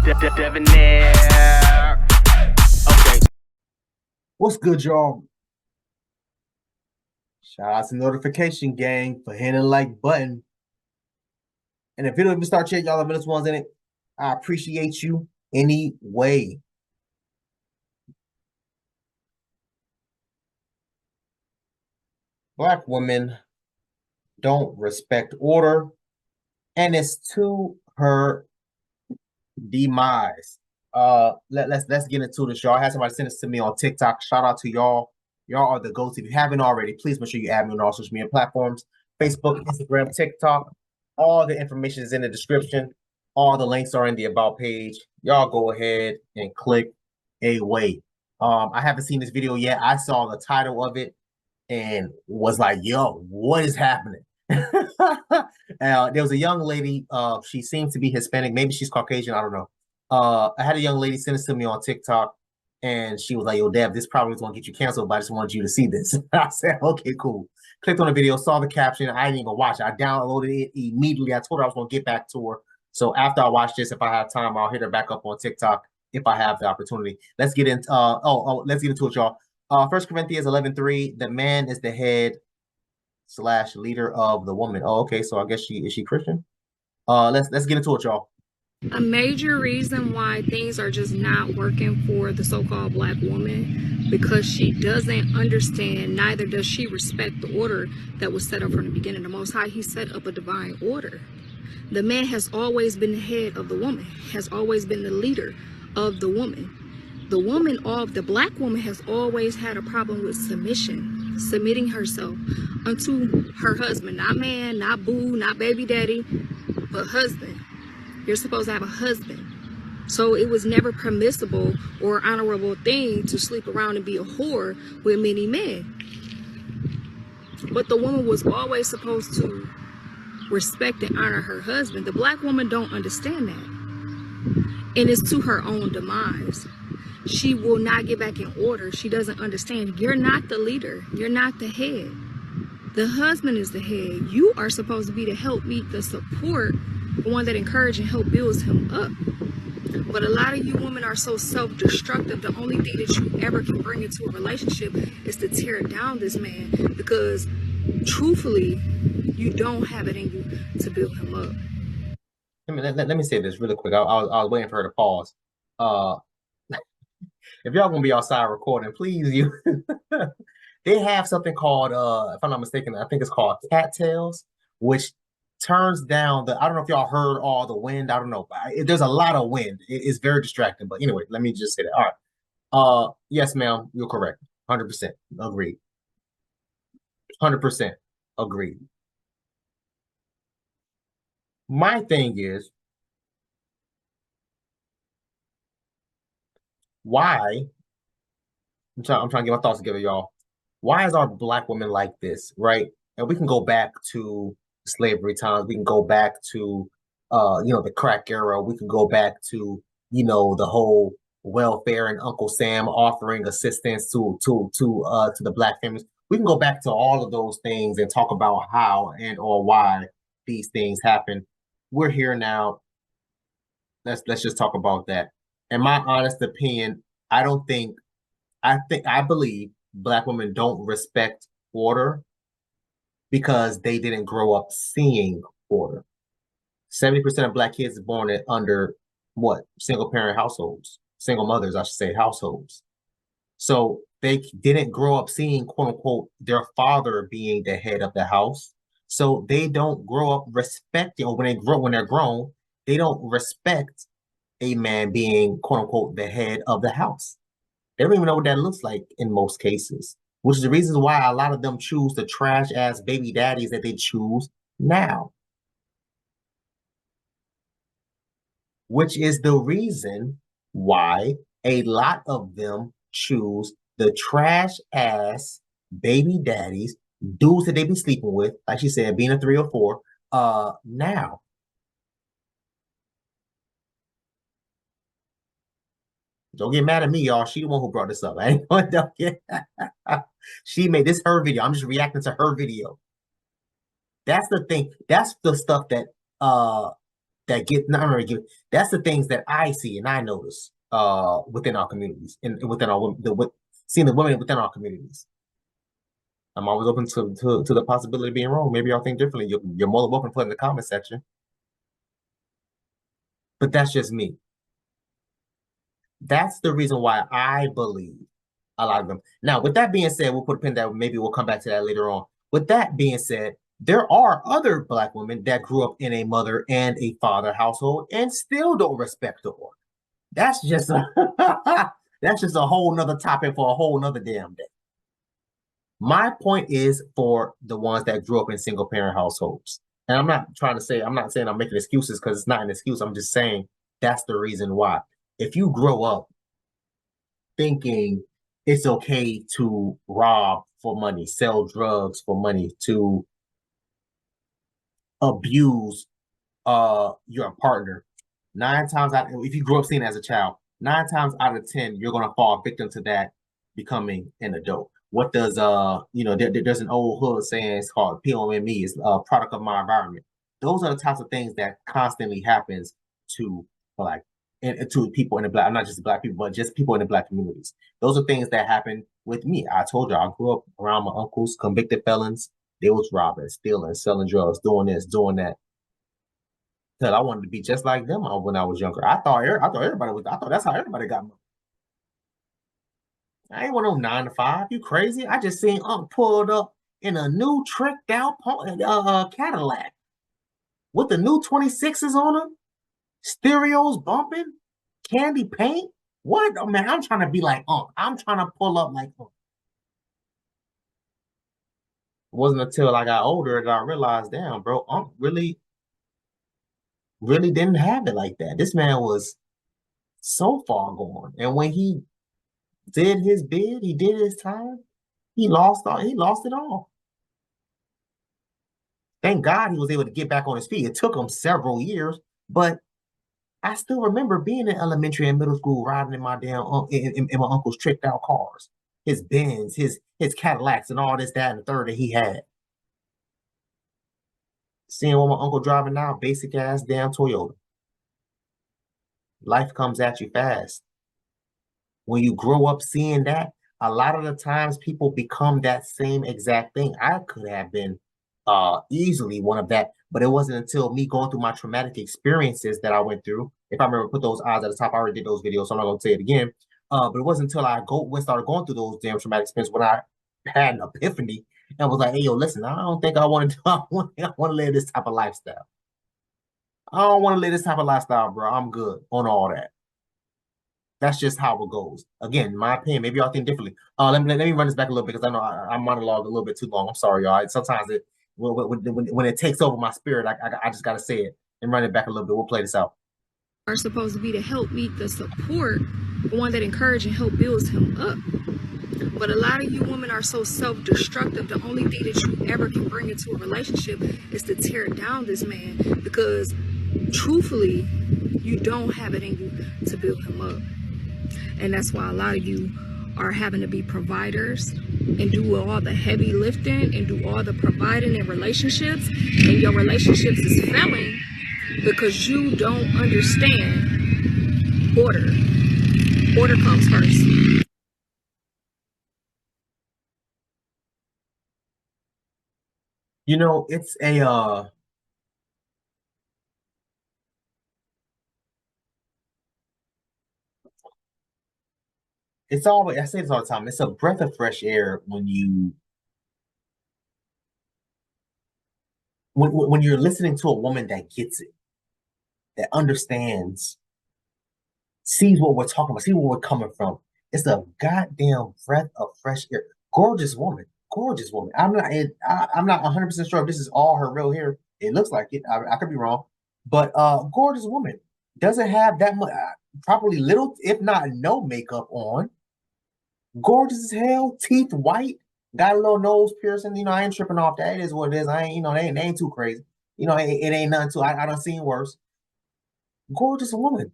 Debonair. Okay. What's good, y'all? Shout out to Notification Gang for hitting the like button. And if you don't even start yet, y'all have minutes ones in it. I appreciate you anyway. Black women don't respect order, and it's to her demise. Let's get into this, y'all. I had somebody send this to me on TikTok. Shout out to y'all. Y'all are the go-to. If you haven't already, please make sure you add me on all social media platforms: Facebook, Instagram, TikTok. All the information is in the description. All the links are in the about page. Y'all go ahead and click away. I haven't seen this video yet. I saw the title of it and was like, yo, what is happening? There was a young lady, she seemed to be Hispanic, maybe she's Caucasian, I don't know. I had a young lady send this to me on TikTok, and she was like, yo, Dev, this probably is going to get you canceled, but I just wanted you to see this. I said, okay, cool. Clicked on the video, saw the caption. I didn't even watch it. I downloaded it immediately. I told her I was going to get back to her. So after I watch this, if I have time, I'll hit her back up on TikTok if I have the opportunity. Let's get into let's get into it, y'all. 1 Corinthians 11:3, the man is the head / leader of the woman. Oh, okay. So I guess is she Christian? Let's get into it, y'all. A major reason why things are just not working for the so-called black woman, because she doesn't understand, neither does she respect the order that was set up from the beginning. The Most High, he set up a divine order. The man has always been the head of the woman, has always been the leader of the woman. The woman, the black woman, has always had a problem with submission, submitting herself unto her husband, not man, not boo, not baby daddy, but husband. You're supposed to have a husband. So it was never permissible or honorable thing to sleep around and be a whore with many men. But the woman was always supposed to respect and honor her husband. The black woman don't understand that. And it's to her own demise. She will not get back in order. She doesn't understand. You're not the leader. You're not the head. The husband is the head. You are supposed to be the helpmeet, the support, the one that encourages and help builds him up. But a lot of you women are so self-destructive. The only thing that you ever can bring into a relationship is to tear down this man, because truthfully, you don't have it in you to build him up. Let me say this really quick. I was waiting for her to pause. If y'all gonna be outside recording, please they have something called if I'm not mistaken, I think it's called cattails, which turns down I don't know if y'all heard all the wind. I don't know. There's a lot of wind. It's very distracting. But anyway, let me just say that. All right. Yes, ma'am, you're correct. 100% agreed. 100% agreed. My thing is, why? I'm trying to get my thoughts together, y'all. Why is our black women like this, right? And we can go back to slavery times. We can go back to, the crack era. We can go back to, the whole welfare and Uncle Sam offering assistance to the black families. We can go back to all of those things and talk about how and or why these things happen. We're here now. Let's just talk about that. In my honest opinion, I believe black women don't respect order because they didn't grow up seeing order. 70% of black kids are born under single parent households, single mothers, I should say, households. So they didn't grow up seeing, quote unquote, their father being the head of the house. So they don't grow up respecting, or when they're grown, they don't respect a man being, quote unquote, the head of the house. They don't even know what that looks like in most cases, which is the reason why a lot of them choose the trash ass baby daddies that they choose now. Which is the reason why a lot of them choose the trash ass baby daddies, dudes that they be sleeping with, like she said, being a 3 or 4, now. Don't get mad at me, y'all. She the one who brought this up. Don't get she made this her video. I'm just reacting to her video. That's the thing. That's the stuff that that get not really give. That's the things that I see and I notice within our communities and within our seeing the women within our communities. I'm always open to the possibility of being wrong. Maybe y'all think differently. You're more than welcome to put in the comment section. But that's just me. That's the reason why I believe a lot of them. Now, with that being said, we'll put a pin that maybe we'll come back to that later on. With that being said, there are other Black women that grew up in a mother and a father household and still don't respect the order. That's just that's just a whole nother topic for a whole nother damn day. My point is for the ones that grew up in single parent households. And I'm not saying I'm making excuses because it's not an excuse. I'm just saying that's the reason why. If you grow up thinking it's okay to rob for money, sell drugs for money, to abuse your partner, if you grew up seeing it as a child, 9 times out of 10, you're gonna fall victim to that becoming an adult. What does there's an old hood saying, it's called POME, is a product of my environment. Those are the types of things that constantly happens to Black and to people in the Black, not just Black people, but just people in the Black communities. Those are things that happen with me. I told you I grew up around my uncles, convicted felons. They was robbing, stealing, selling drugs, doing this, doing that. Because I wanted to be just like them when I was younger. I thought that's how everybody got money. I ain't want no 9 to 5. You crazy? I just seen Unc pulled up in a new tricked out Cadillac with the new 26s on them, stereos bumping, candy paint. What? Oh, man, I'm trying to be like Unc. I'm trying to pull up like Unc. It wasn't until I got older that I realized, damn, bro, Unc really didn't have it like that. This man was so far gone. And when he did his bid, he did his time, he lost it all. Thank God he was able to get back on his feet. It took him several years, but I still remember being in elementary and middle school riding in my damn in my uncle's tricked out cars, his Benz, his Cadillacs, and all this, that, and the third that he had. Seeing what my uncle driving now, basic ass damn Toyota. Life comes at you fast. When you grow up seeing that, a lot of the times people become that same exact thing. I could have been easily one of that, but it wasn't until me going through my traumatic experiences that I went through. If I remember, put those odds at the top. I already did those videos, so I'm not going to say it again. But it wasn't until I started going through those damn traumatic experiences when I had an epiphany and was like, "Hey, yo, listen, I don't think I want to. I want to live this type of lifestyle. I don't want to live this type of lifestyle, bro. I'm good on all that." That's just how it goes. Again, my opinion. Maybe y'all think differently. Let me run this back a little bit because I know I monologued a little bit too long. I'm sorry, y'all. Sometimes when it takes over my spirit, I just gotta say it and run it back a little bit. We'll play this out. Are supposed to be the help meet, the support, the one that encourages and help builds him up. But a lot of you women are so self-destructive. The only thing that you ever can bring into a relationship is to tear down this man, because truthfully, you don't have it in you to build him up. And that's why a lot of you are having to be providers and do all the heavy lifting and do all the providing in relationships, and your relationships is failing because you don't understand order. Order comes first. You know, it's a it's always, I say this all the time, it's a breath of fresh air when you're listening to a woman that gets it, that understands, sees what we're talking about, sees where we're coming from. It's a goddamn breath of fresh air. Gorgeous woman. I'm not 100% sure if this is all her real hair. It looks like it. I could be wrong, but gorgeous woman doesn't have that much, probably little, if not no makeup on. Gorgeous as hell, teeth white, got a little nose piercing. You know, I ain't tripping off that. It is what it is. I ain't, they ain't too crazy. You know, it ain't nothing too. I done seen worse. Gorgeous woman.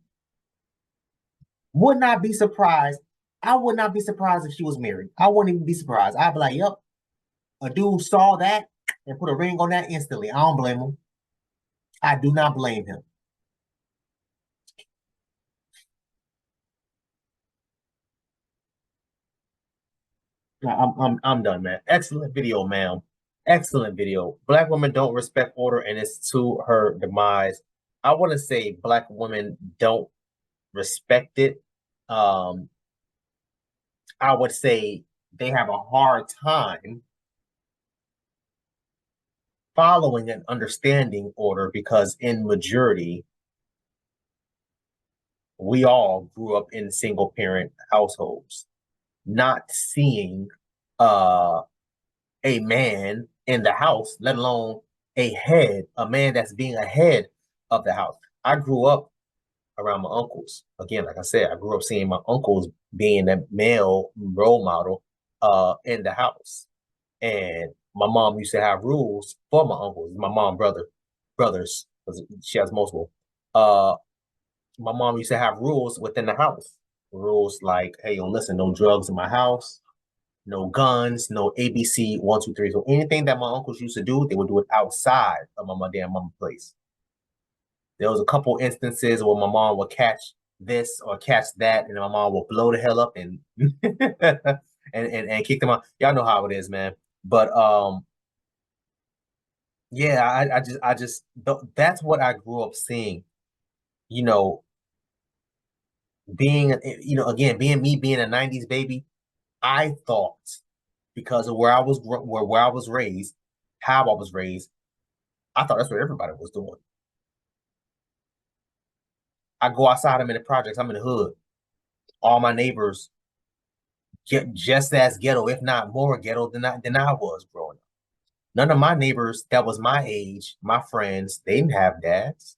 Would not be surprised. I would not be surprised if she was married. I wouldn't even be surprised. I'd be like, yep, a dude saw that and put a ring on that instantly. I don't blame him. I do not blame him. I'm done, man. Excellent video, ma'am. Excellent video. Black women don't respect order, and it's to her demise. I want to say black women don't respect it. Um, I would say they have a hard time following and understanding order because in majority, we all grew up in single parent households, not seeing uh a man in the house, let alone a man that's being a head of the house. I grew up around my uncles. Again, like I said, I grew up seeing my uncles being a male role model in the house. And my mom used to have rules for my uncles, my mom brothers, because she has multiple. My mom used to have rules within the house. Rules like, hey, yo, listen, no drugs in my house, no guns, no ABC 1, 2, 3. So anything that my uncles used to do, they would do it outside of my damn mama place. There was a couple instances where my mom would catch this or catch that, and my mom would blow the hell up and and kick them out. Y'all know how it is, man. But yeah, I just that's what I grew up seeing. You know, being again being a '90s baby, I thought because of where I was raised, how I was raised, I thought that's what everybody was doing. I go outside, I'm in the projects, I'm in the hood. All my neighbors get just as ghetto, if not more ghetto than I was growing up. None of my neighbors that was my age, my friends, they didn't have dads.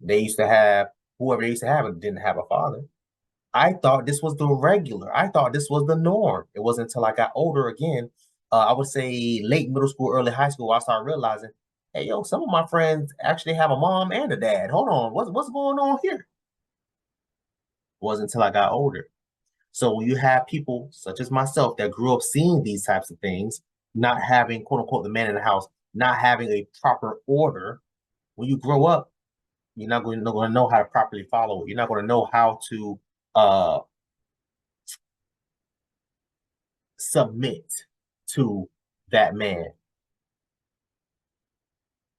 They used to have whoever they used to have didn't have a father. I thought this was the regular. I thought this was the norm. It wasn't until I got older again. I would say late middle school, early high school, I started realizing, hey, yo, some of my friends actually have a mom and a dad. Hold on, what's going on here? It wasn't until I got older. So when you have people such as myself that grew up seeing these types of things, not having quote unquote the man in the house, not having a proper order, when you grow up, you're not going to know how to properly follow it. You're not going to know how to submit to that man.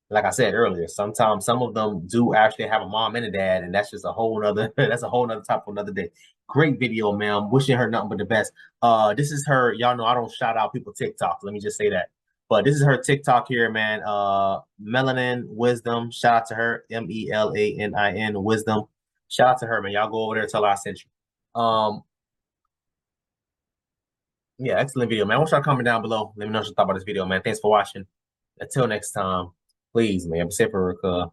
Like I said earlier, sometimes some of them do actually have a mom and a dad, and that's just a whole nother that's a whole nother topic for another day. Great video, ma'am. Wishing her nothing but the best. This is her, y'all know I don't shout out people TikTok. Let me just say that. But this is her TikTok here, man. Melanin Wisdom. Shout out to her. Melanin Wisdom. Shout out to her, man. Y'all go over there and tell her I sent you. Yeah, excellent video, man. I want y'all to comment down below. Let me know what you thought about this video, man. Thanks for watching. Until next time, please, man, be safe for